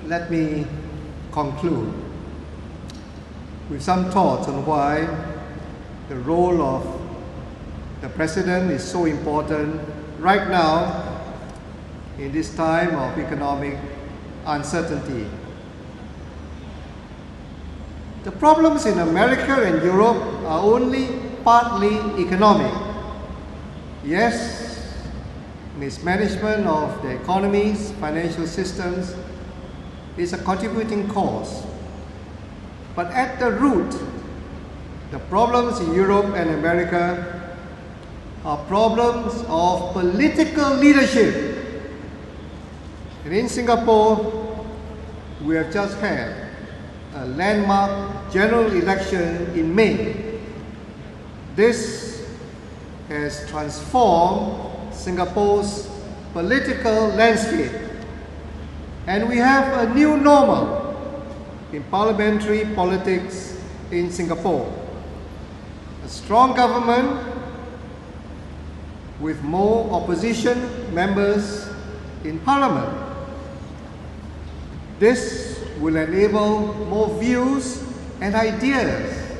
let me conclude with some thoughts on why the role of the President is so important right now in this time of economic uncertainty. The problems in America and Europe are only partly economic. Yes, mismanagement of the economies, financial systems is a contributing cause. But at the root, the problems in Europe and America are problems of political leadership. And in Singapore, we have just had a landmark general election in May. This has transformed Singapore's political landscape, and we have a new normal in parliamentary politics in Singapore. A strong government with more opposition members in parliament. This will enable more views and ideas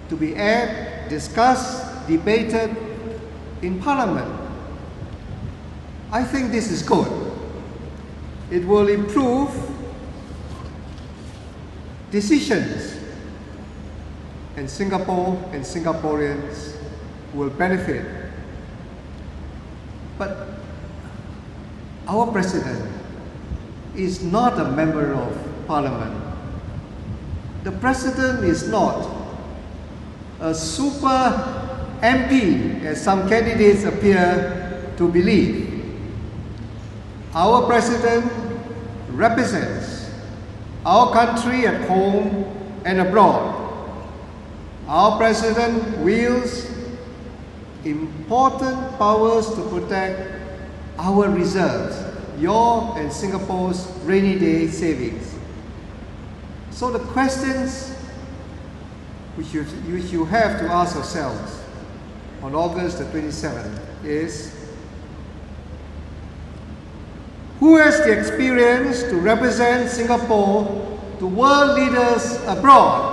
to be aired, discussed, debated in parliament. I think this is good. It will improve decisions, and Singapore and Singaporeans will benefit. But our President is not a member of Parliament. The President is not a super MP, as some candidates appear to believe. Our President represents our country at home and abroad. Our President wields important powers to protect our reserves, your and Singapore's rainy day savings. So the questions which you have to ask yourselves on August the 27th is, who has the experience to represent Singapore to world leaders abroad?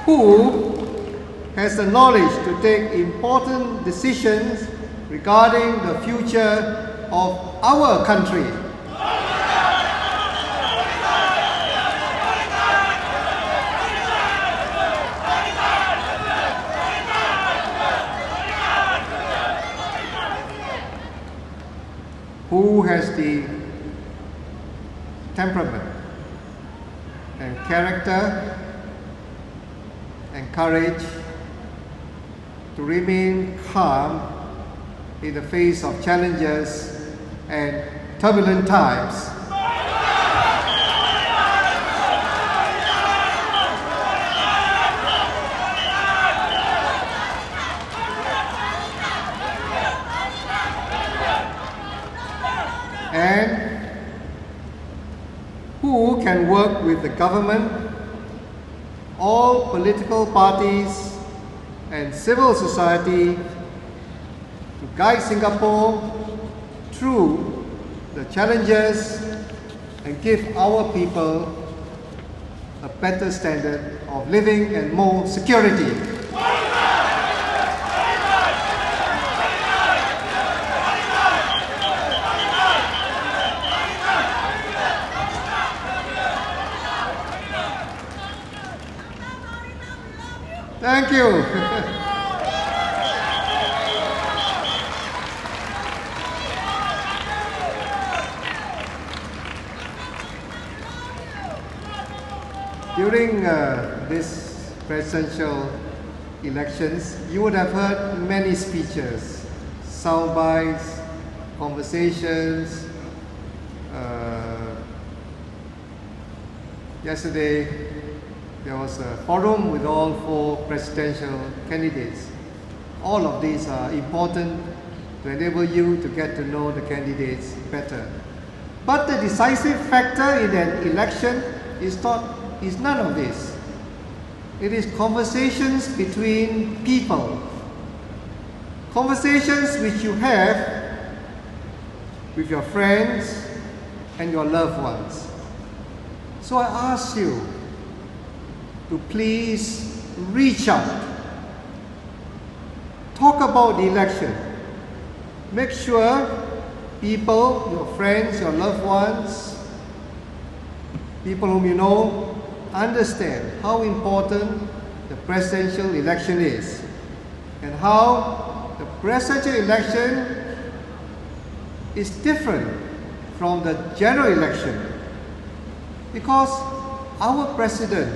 Who has the knowledge to take important decisions regarding the future of our country? Who has the temperament and character and courage to remain calm in the face of challenges and turbulent times? And who can work with the government, all political parties and civil society to guide Singapore through the challenges and give our people a better standard of living and more security. Thank you. During this presidential elections, you would have heard many speeches, sound bites, conversations. Yesterday, there was a forum with all 4 presidential candidates. All of these are important to enable you to get to know the candidates better. But the decisive factor in an election is none of this. It is conversations between people. Conversations which you have with your friends and your loved ones. So I ask you to please reach out. Talk about the election. Make sure people, your friends, your loved ones, people whom you know, understand how important the presidential election is and how the presidential election is different from the general election, because our president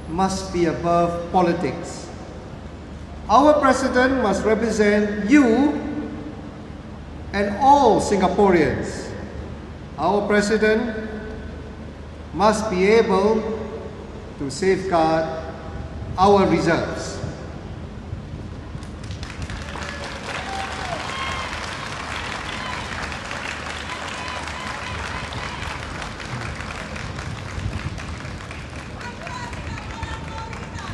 must be above politics. Our president must represent you and all Singaporeans. Our president must be able to safeguard our reserves.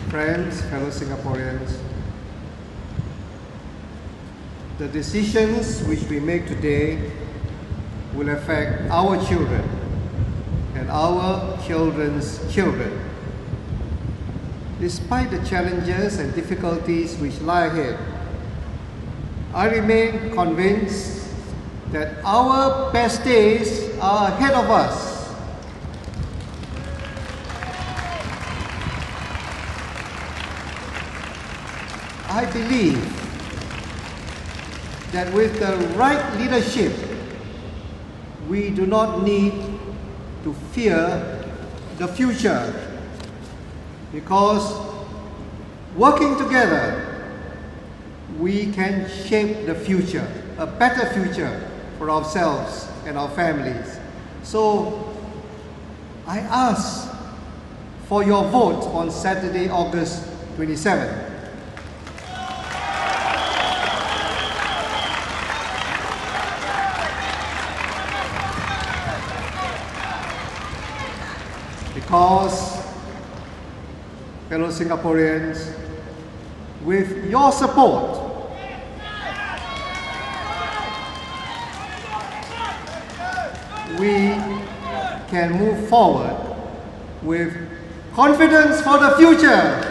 Friends, fellow Singaporeans, the decisions which we make today will affect our children and our children's children. Despite the challenges and difficulties which lie ahead, I remain convinced that our best days are ahead of us. I believe that with the right leadership, we do not need to fear the future, because working together, we can shape the future, a better future for ourselves and our families. So I ask for your vote on Saturday, August 27th. Because, fellow Singaporeans, with your support, we can move forward with confidence for the future.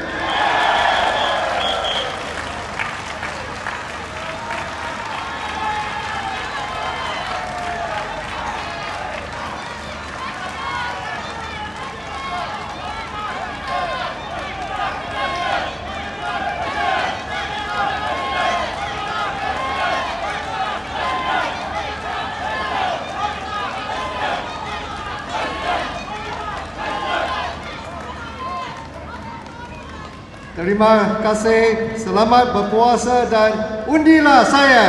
Terima kasih, selamat berpuasa dan undilah saya.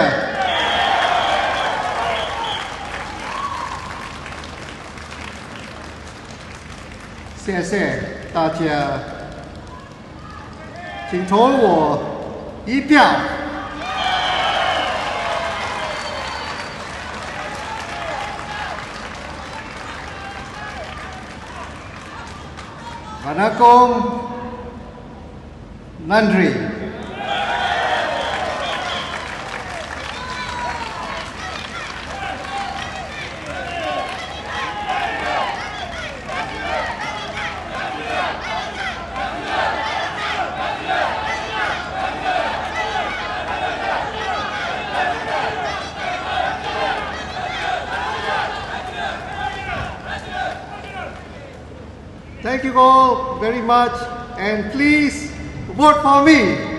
谢谢大家，请投我一票。Waalaikumsalam. Nandri. Thank you all very much, and please vote for me.